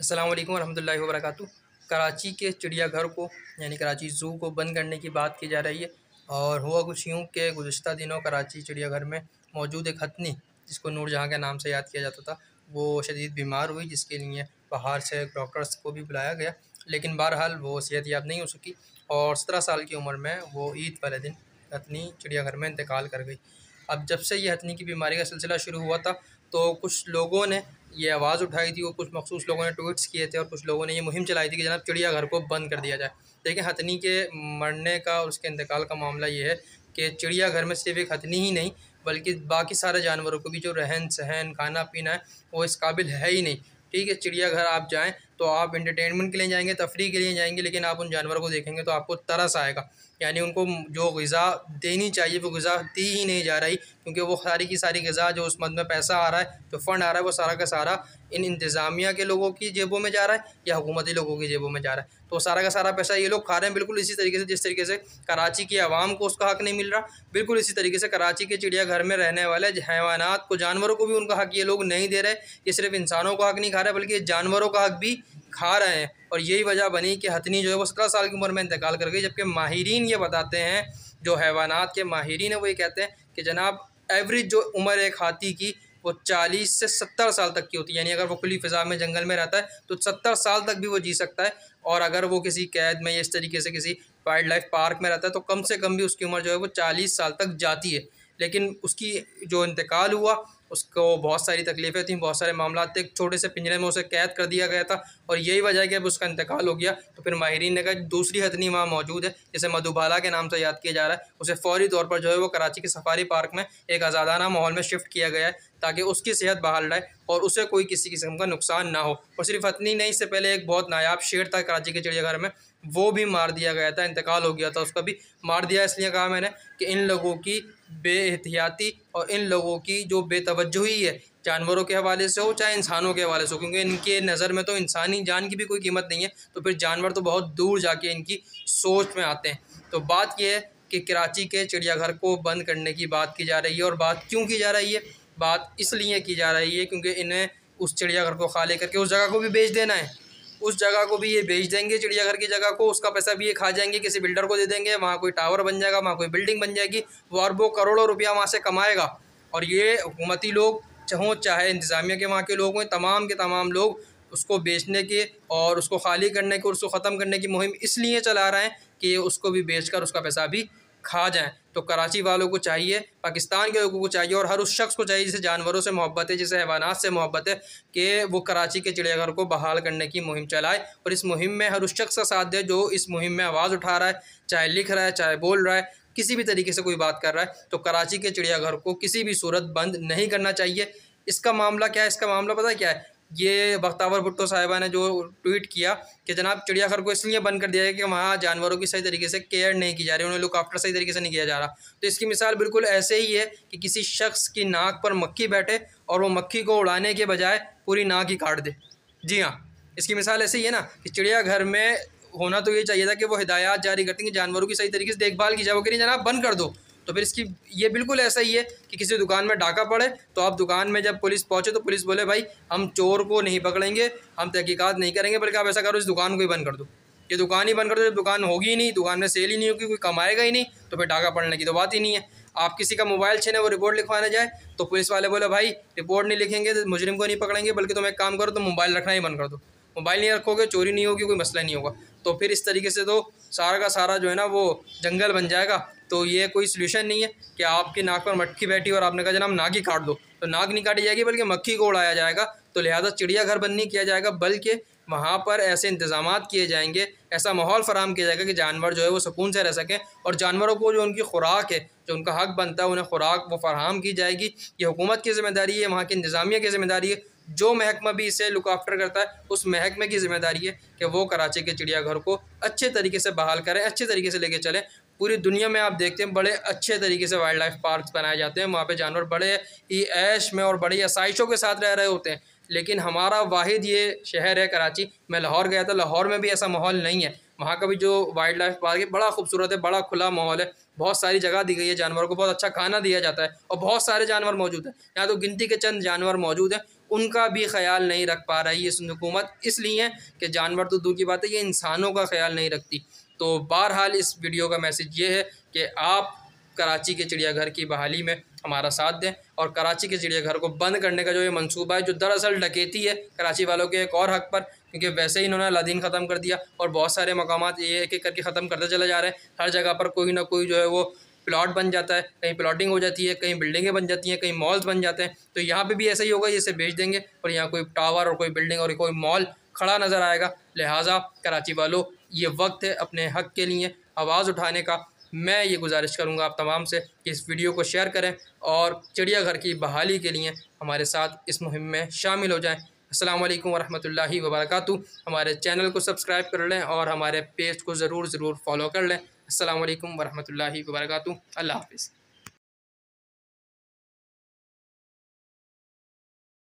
अस्सलाम वालेकुम रहमतुल्लाहि व बरकातुहू। कराची के चिड़ियाघर को यानी कराची ज़ू को बंद करने की बात की जा रही है। और हुआ कुछ यूँ कि गुज़िश्ता दिनों कराची चिड़ियाघर में मौजूद एक हथनी, जिसको नूरजहाँ के नाम से याद किया जाता था, वो शदीद बीमार हुई, जिसके लिए बाहर से डॉक्टर्स को भी बुलाया गया, लेकिन बहरहाल वो सेहतयाब नहीं हो सकी और 17 साल की उम्र में वो ईद वाले दिन हथनी चिड़ियाघर में इंतकाल कर गई। अब जब से ये हथनी की बीमारी का सिलसिला शुरू हुआ था, तो कुछ लोगों ने ये आवाज़ उठाई थी और कुछ मखसूस लोगों ने ट्वीट्स किए थे और कुछ लोगों ने ये मुहिम चलाई थी कि जनाब चिड़ियाघर को बंद कर दिया जाए। देखिए, हथनी के मरने का और उसके इंतकाल का मामला ये है कि चिड़ियाघर में सिर्फ एक हथनी ही नहीं, बल्कि बाकी सारे जानवरों को भी जो रहन सहन खाना पीना है वो इस काबिल है ही नहीं। ठीक है, चिड़ियाघर आप जाएँ तो आप एंटरटेनमेंट के लिए जाएंगे, तफरीह के लिए जाएंगे, लेकिन आप उन जानवरों को देखेंगे तो आपको तरस आएगा। यानी उनको जो ग़िज़ा देनी चाहिए वो ग़िज़ा दी ही नहीं जा रही, क्योंकि वो सारी की सारी ग़िज़ा जो उस मद में पैसा आ रहा है, जो फ़ंड आ रहा है, वो सारा का सारा इन इंतज़ामिया के लोगों की जेबों में जा रहा है या हुकूमती लोगों की जेबों में जा रहा है। तो सारा का सारा पैसा ये लोग खा रहे हैं, बिल्कुल इसी तरीके से जिस तरीके से कराची की आवाम को उसका हक़ नहीं मिल रहा, बिल्कुल इसी तरीके से कराची के चिड़ियाघर में रहने वाले हैवानात को, जानवरों को भी उनका हक़ ये लोग नहीं दे रहे। ये सिर्फ़ इंसानों का हक़ नहीं खा रहे, बल्कि जानवरों का हक़ भी खा रहे हैं। और यही वजह बनी कि हथनी जो है वो 17 साल की उम्र में इंतकाल कर गई, जबकि माहिरीन ये बताते हैं, जो हैवानात के माहिरीन हैं वो ये कहते हैं कि जनाब एवरेज जो उम्र एक हाथी की वो 40 से 70 साल तक की होती है। यानी अगर वो खुली फ़िज़ा में जंगल में रहता है तो 70 साल तक भी वो जी सकता है, और अगर वो किसी कैद में या इस तरीके से किसी वाइल्ड लाइफ पार्क में रहता है तो कम से कम भी उसकी उम्र जो है वो 40 साल तक जाती है। लेकिन उसकी जो इंतकाल हुआ, उसको बहुत सारी तकलीफ़ें थीं, बहुत सारे मामला थे, एक छोटे से पिंजरे में उसे कैद कर दिया गया था, और यही वजह है कि अब उसका इंतकाल हो गया। तो फिर माहिरीन ने कहा दूसरी हथनी वहाँ मौजूद है, जिसे मधुबाला के नाम से याद किया जा रहा है, उसे फ़ौरी तौर पर जो है वो कराची के सफारी पार्क में एक आज़ादाना माहौल में शिफ्ट किया गया है, ताकि उसकी सेहत बहाल रहे और उसे कोई किसी किस्म का नुकसान ना हो। और सिर्फ हथनी नहीं, इससे पहले एक बहुत नायाब शेर था कराची के चिड़ियाघर में, वो भी मार दिया गया था, इंतकाल हो गया था उसका भी। मार दिया इसलिए कहा मैंने कि इन लोगों की बेएहतियाती और इन लोगों की जो बेतवज्जुही है, जानवरों के हवाले से हो चाहे इंसानों के हवाले से हो, क्योंकि इनके नज़र में तो इंसानी जान की भी कोई कीमत नहीं है, तो फिर जानवर तो बहुत दूर जाके इनकी सोच में आते हैं। तो बात यह है कि कराची के चिड़ियाघर को बंद करने की बात की जा रही है। और बात क्यों की जा रही है? बात इसलिए की जा रही है क्योंकि इन्हें उस चिड़ियाघर को खाली करके उस जगह को भी बेच देना है। उस जगह को भी ये बेच देंगे, चिड़ियाघर की जगह को, उसका पैसा भी ये खा जाएंगे, किसी बिल्डर को दे देंगे, वहाँ कोई टावर बन जाएगा, वहाँ कोई बिल्डिंग बन जाएगी, वो अरबों करोड़ों रुपया वहाँ से कमाएगा। और ये हुकूमती लोग हों चाहे इंतज़ामिया के वहाँ के लोग हों, तमाम के तमाम लोग उसको बेचने के और उसको खाली करने के और उसको ख़त्म करने की मुहिम इसलिए चला रहे हैं कि उसको भी बेचकर उसका पैसा भी खा जाएँ। तो कराची वालों को चाहिए, पाकिस्तान के लोगों को चाहिए और हर उस शख्स को चाहिए जिसे जानवरों से मोहब्बत है, जिसे हैवानात से मोहब्बत है, कि वो कराची के चिड़ियाघर को बहाल करने की मुहिम चलाए। और इस मुहिम में हर उस शख्स का साथ दे जो इस मुहिम में आवाज़ उठा रहा है, चाहे लिख रहा है, चाहे बोल रहा है, किसी भी तरीके से कोई बात कर रहा है। तो कराची के चिड़ियाघर को किसी भी सूरत बंद नहीं करना चाहिए। इसका मामला क्या है? इसका मामला पता है क्या है? ये बख्तावर भुट्टो साहिबा ने जो ट्वीट किया कि जनाब चिड़ियाघर को इसलिए बंद कर दिया है कि वहाँ जानवरों की सही तरीके से केयर नहीं की जा रही, उन्हें लुक आफ्टर सही तरीके से नहीं किया जा रहा। तो इसकी मिसाल बिल्कुल ऐसे ही है कि किसी शख्स की नाक पर मक्खी बैठे और वो मक्खी को उड़ाने के बजाय पूरी नाक ही काट दे। जी हाँ, इसकी मिसाल ऐसे ही है ना कि चिड़ियाघर में होना तो ये चाहिए था कि वो हिदायत जारी करती हैं कि जानवरों की सही तरीके से देखभाल की जाए, वो कह रही जनाब बंद कर दो। तो फिर इसकी ये बिल्कुल ऐसा ही है कि किसी दुकान में डाका पड़े तो आप दुकान में जब पुलिस पहुंचे तो पुलिस बोले भाई हम चोर को नहीं पकड़ेंगे, हम तहकीकात नहीं करेंगे, बल्कि आप ऐसा करो इस दुकान को ही बंद कर दो। ये दुकान ही बंद कर दो। जब दुकान होगी ही नहीं, दुकान में सेल ही नहीं होगी, कोई कमाएगा ही नहीं, तो फिर डाका पड़ने की तो बात ही नहीं है। आप किसी का मोबाइल छीने वो रिपोर्ट लिखवाने जाए तो पुलिस वाले बोले भाई रिपोर्ट नहीं लिखेंगे तो मुजरिम को नहीं पकड़ेंगे, बल्कि तुम एक काम करो, तो मोबाइल रखना ही बंद कर दो। मोबाइल नहीं रखोगे चोरी नहीं होगी, कोई मसला नहीं होगा। तो फिर इस तरीके से तो सारा का सारा जो है ना वो जंगल बन जाएगा। तो ये कोई सलूशन नहीं है कि आपकी नाक पर मक्खी बैठी और आपने कहा जनाब नाक ही काट दो, तो नाक नहीं काटी जाएगी बल्कि मक्खी को उड़ाया जाएगा। तो लिहाजा चिड़ियाघर बंद नहीं किया जाएगा, बल्कि वहाँ पर ऐसे इंतज़ामात किए जाएंगे, ऐसा माहौल फ़राहम किया जाएगा कि जानवर जो है वो सुकून से रह सकें, और जानवरों को जो उनकी खुराक है, जो उनका हक़ बनता है, उन्हें खुराक वो फ़राहम की जाएगी। ये हुकूमत की ज़िम्मेदारी है, वहाँ की इंतज़ामिया की ज़िम्मेदारी है, जो महकमा भी इसे लुक आफ्टर करता है उस महकमे की ज़िम्मेदारी है कि वो कराची के चिड़ियाघर को अच्छे तरीके से बहाल करें, अच्छे तरीके से लेके चलें। पूरी दुनिया में आप देखते हैं बड़े अच्छे तरीके से वाइल्ड लाइफ पार्क्स बनाए जाते हैं, वहाँ पे जानवर बड़े ही ऐश में और बड़ी आसाइशों के साथ रह रहे होते हैं। लेकिन हमारा वाहिद ये शहर है कराची। मैं लाहौर गया था, लाहौर में भी ऐसा माहौल नहीं है। वहाँ का भी जो वाइल्ड लाइफ पार्क है बड़ा खूबसूरत है, बड़ा खुला माहौल है, बहुत सारी जगह दी गई है, जानवरों को बहुत अच्छा खाना दिया जाता है और बहुत सारे जानवर मौजूद हैं। यहाँ तो गिनती के चंद जानवर मौजूद हैं, उनका भी ख्याल नहीं रख पा रही है हुकूमत, इसलिए कि जानवर तो दूर की बात है, ये इंसानों का ख्याल नहीं रखती। तो बहरहाल इस वीडियो का मैसेज ये है कि आप कराची के चिड़ियाघर की बहाली में हमारा साथ दें और कराची के चिड़ियाघर को बंद करने का जो ये मंसूबा है, जो दरअसल डकैती है कराची वालों के एक और हक़ पर, क्योंकि वैसे ही इन्होंने अलादीन ख़त्म कर दिया और बहुत सारे मकामात ये एक एक करके ख़त्म करते चले जा रहे हैं। हर जगह पर कोई ना कोई जो है वो प्लॉट बन जाता है, कहीं प्लॉटिंग हो जाती है, कहीं बिल्डिंगें बन जाती हैं, कहीं मॉल्स बन जाते हैं। तो यहाँ पे भी ऐसा ही होगा, इसे बेच देंगे और यहाँ कोई टावर और कोई बिल्डिंग और कोई मॉल खड़ा नज़र आएगा। लिहाजा कराची वालों, ये वक्त है अपने हक़ के लिए आवाज़ उठाने का। मैं ये गुजारिश करूँगा आप तमाम से कि इस वीडियो को शेयर करें और चिड़ियाघर की बहाली के लिए हमारे साथ इस मुहिम में शामिल हो जाएं। अस्सलाम वालेकुम वरहमतुल्लाहि वबरकातुहू। हमारे चैनल को सब्सक्राइब कर लें और हमारे पेज को ज़रूर फॉलो कर लें। अस्सलाम वालेकुम वरहमतुल्लाहि वबरकातुहू। अल्लाह हाफ़िज़।